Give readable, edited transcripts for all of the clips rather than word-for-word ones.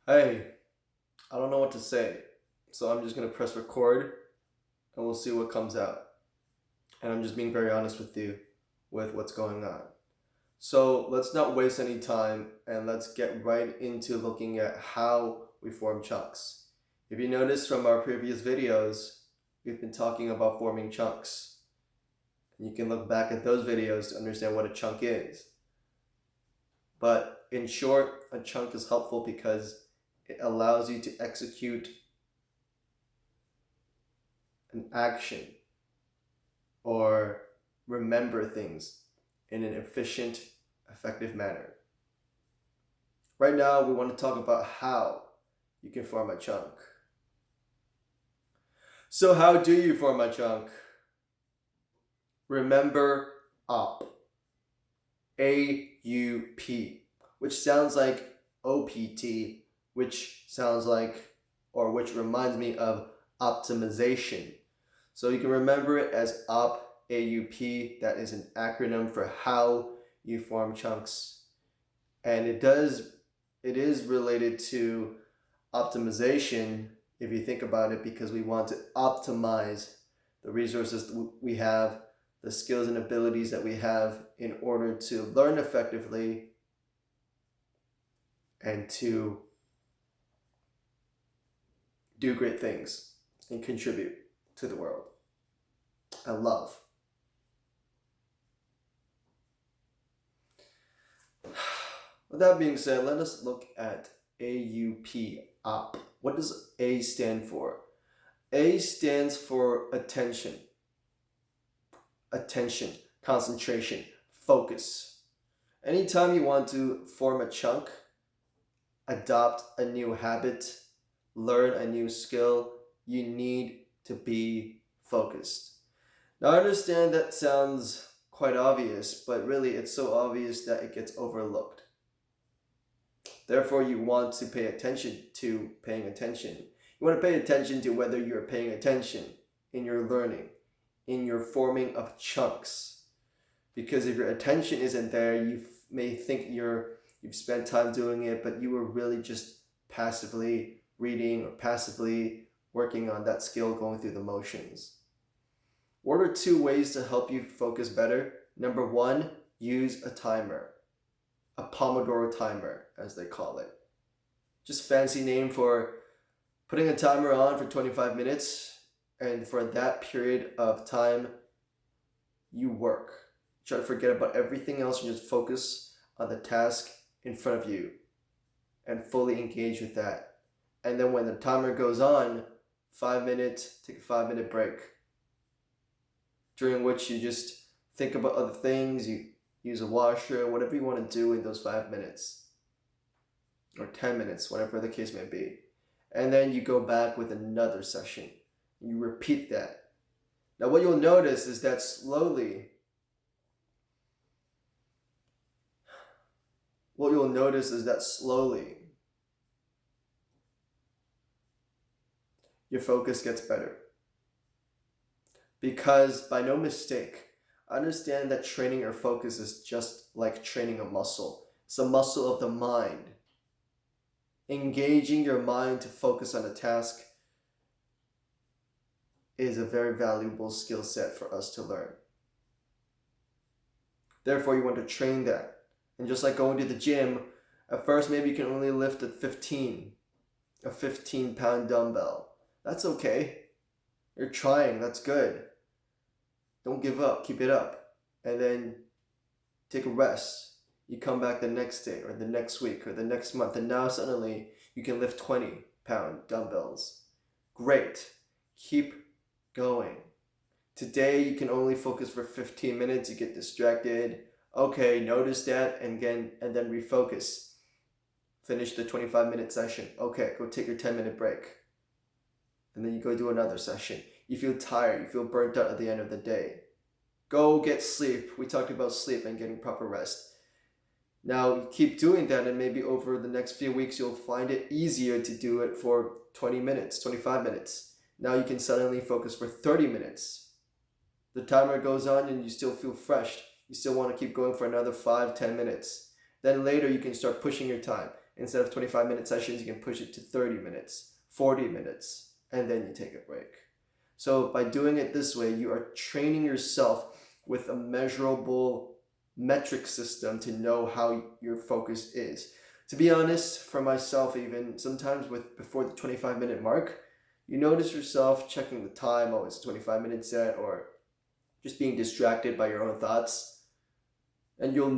Hey, I don't know what to say, so I'm just gonna press record and we'll see what comes out. And I'm just being very honest with you with what's going on. So let's not waste any time and let's get right into looking at how we form chunks. If you notice from our previous videos, we've been talking about forming chunks. And you can look back at those videos to understand what a chunk is. But in short, a chunk is helpful because it allows you to execute an action or remember things in an efficient, effective manner. Right now, we want to talk about how you can form a chunk. So how do you form a chunk? Remember AUP. AUP, which sounds like OPT, which sounds like, or which reminds me of optimization. So you can remember it as AUP. That is an acronym for how you form chunks. And it is related to optimization if you think about it, because we want to optimize the resources we have, the skills and abilities that we have in order to learn effectively and to do great things and contribute to the world and love. With that being said, let us look at AUP, OP. What does A stand for? A stands for attention. Attention, concentration, focus. Anytime you want to form a chunk, adopt a new habit, learn a new skill, you need to be focused. Now, I understand that sounds quite obvious, but really it's so obvious that it gets overlooked. Therefore, you want to pay attention to paying attention. You want to pay attention to whether you're paying attention in your learning, in your forming of chunks. Because if your attention isn't there, you may think you've spent time doing it, but you were really just passively reading or passively working on that skill, going through the motions. What are two ways to help you focus better? Number one, use a timer. A Pomodoro timer, as they call it. Just fancy name for putting a timer on for 25 minutes, and for that period of time, you work. Try to forget about everything else and just focus on the task in front of you and fully engage with that. And then when the timer goes on, 5 minutes, take a 5-minute break, during which you just think about other things, you use a washer, whatever you want to do in those 5 minutes or 10 minutes, whatever the case may be. And then you go back with another session. You repeat that. Now, what you'll notice is that slowly, your focus gets better. Because by no mistake, understand that training your focus is just like training a muscle. It's a muscle of the mind. Engaging your mind to focus on a task is a very valuable skill set for us to learn. Therefore, you want to train that. And just like going to the gym, at first maybe you can only lift a 15-pound dumbbell. That's okay. You're trying, that's good. Don't give up, keep it up. And then take a rest. You come back the next day or the next week or the next month, and now suddenly you can lift 20-pound dumbbells. Great. Keep going. Today you can only focus for 15 minutes, you get distracted. Okay, notice that and then refocus. Finish the 25-minute session. Okay, go take your 10-minute break. And then you go do another session. You feel tired, you feel burnt out at the end of the day. Go get sleep. We talked about sleep and getting proper rest. Now keep doing that, and maybe over the next few weeks you'll find it easier to do it for 20 minutes, 25 minutes. Now you can suddenly focus for 30 minutes. The timer goes on and you still feel fresh. You still want to keep going for another 5-10 minutes. Then later you can start pushing your time Instead of 25-minute sessions, you can push it to 30 minutes, 40 minutes, and then you take a break. So by doing it this way, you are training yourself with a measurable metric system to know how your focus is. To be honest, for myself, even sometimes before the 25-minute mark, you notice yourself checking the time, oh, it's 25 minutes yet, or just being distracted by your own thoughts. And you'll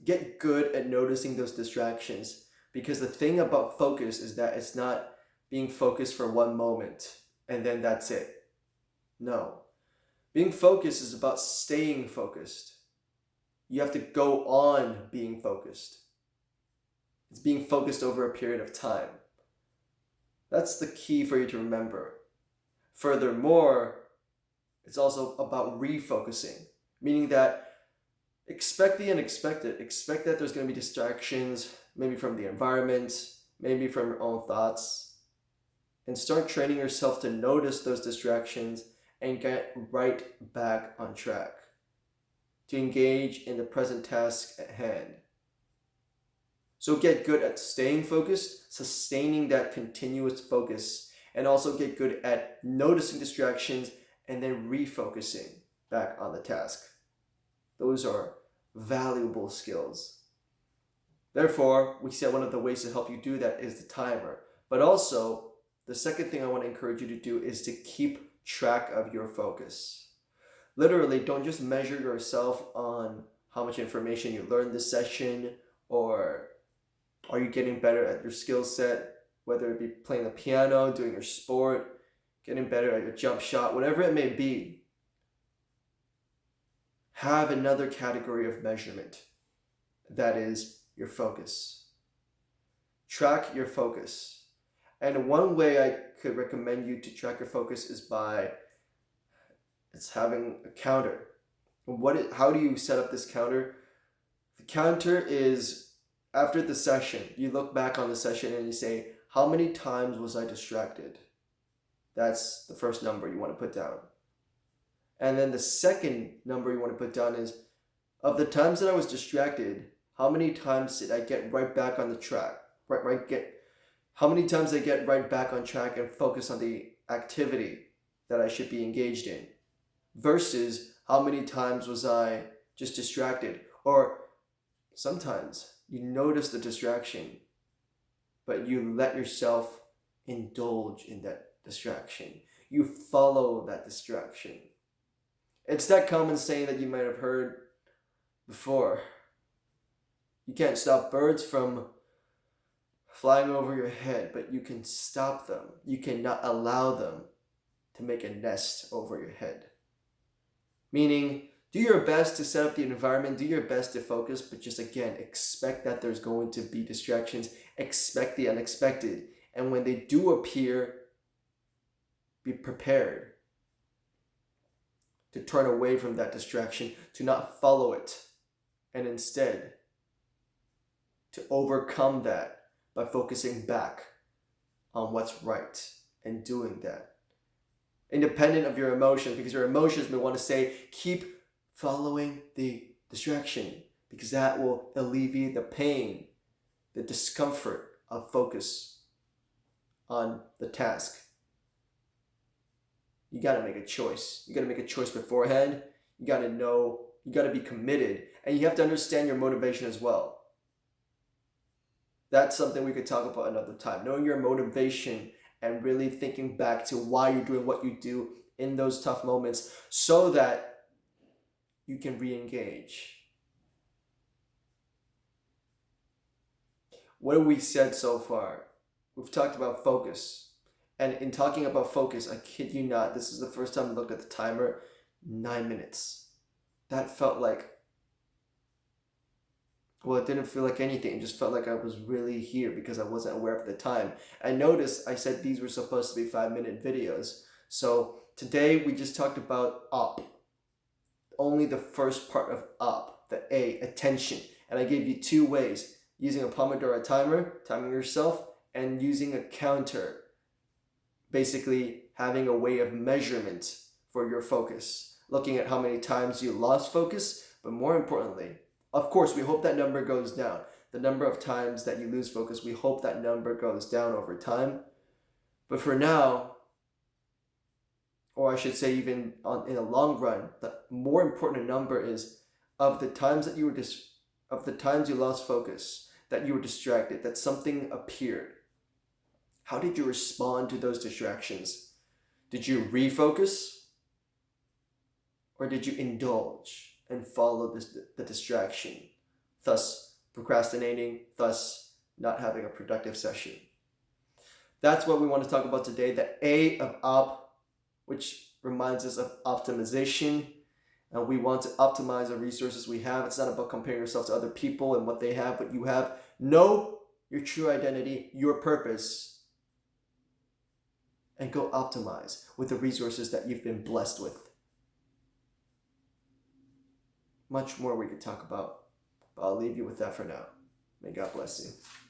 get good at noticing those distractions, because the thing about focus is that it's not being focused for one moment and then that's it. No. Being focused is about staying focused. You have to go on being focused. It's being focused over a period of time. That's the key for you to remember. Furthermore, it's also about refocusing, meaning that expect the unexpected. Expect that there's going to be distractions, maybe from the environment, maybe from your own thoughts, and start training yourself to notice those distractions and get right back on track, to engage in the present task at hand. So get good at staying focused, sustaining that continuous focus, and also get good at noticing distractions and then refocusing back on the task. Those are valuable skills. Therefore, we said one of the ways to help you do that is the timer. But also, the second thing I want to encourage you to do is to keep track of your focus. Literally, don't just measure yourself on how much information you learned this session, or are you getting better at your skill set, whether it be playing the piano, doing your sport, getting better at your jump shot, whatever it may be. Have another category of measurement, that is your focus. Track your focus. And one way I could recommend you to track your focus is having a counter. How do you set up this counter? The counter is, after the session, you look back on the session and you say, how many times was I distracted? That's the first number you want to put down. And then the second number you want to put down is, of the times that I was distracted, how many times did I get right back on the track? How many times did I get right back on track and focus on the activity that I should be engaged in? Versus how many times was I just distracted? Or sometimes you notice the distraction, but you let yourself indulge in that distraction. You follow that distraction. It's that common saying that you might have heard before. You can't stop birds from flying over your head, but you can stop them. You cannot allow them to make a nest over your head. Meaning, do your best to set up the environment, do your best to focus, but just again, expect that there's going to be distractions. Expect the unexpected. And when they do appear, be prepared to turn away from that distraction, to not follow it, and instead to overcome that by focusing back on what's right and doing that. Independent of your emotions, because your emotions may want to say, keep following the distraction, because that will alleviate the pain, the discomfort of focus on the task. You got to make a choice. You got to make a choice beforehand. You got to know, you got to be committed, and you have to understand your motivation as well. That's something we could talk about another time. Knowing your motivation and really thinking back to why you're doing what you do in those tough moments so that you can re-engage. What have we said so far? We've talked about focus. And in talking about focus, I kid you not, this is the first time I looked at the timer, 9 minutes. That felt like, well, it didn't feel like anything. It just felt like I was really here because I wasn't aware of the time. I noticed I said these were supposed to be 5-minute videos. So today we just talked about up. Only the first part of up, the A, attention. And I gave you 2 ways, using a Pomodoro timer, timing yourself, and using a counter. Basically having a way of measurement for your focus. Looking at how many times you lost focus, but more importantly, of course, we hope that number goes down. the number of times that you lose focus, we hope that number goes down over time. But for now, or I should say even in the long run, the more important number is of the times that of the times you lost focus, that you were distracted, that something appeared. How did you respond to those distractions? Did you refocus? Or did you indulge and follow the distraction, thus procrastinating, thus not having a productive session? That's what we want to talk about today. The A of op, which reminds us of optimization. And we want to optimize the resources we have. It's not about comparing yourself to other people and what they have, but you have. Know your true identity, your purpose, and go optimize with the resources that you've been blessed with. Much more we could talk about, but I'll leave you with that for now. May God bless you.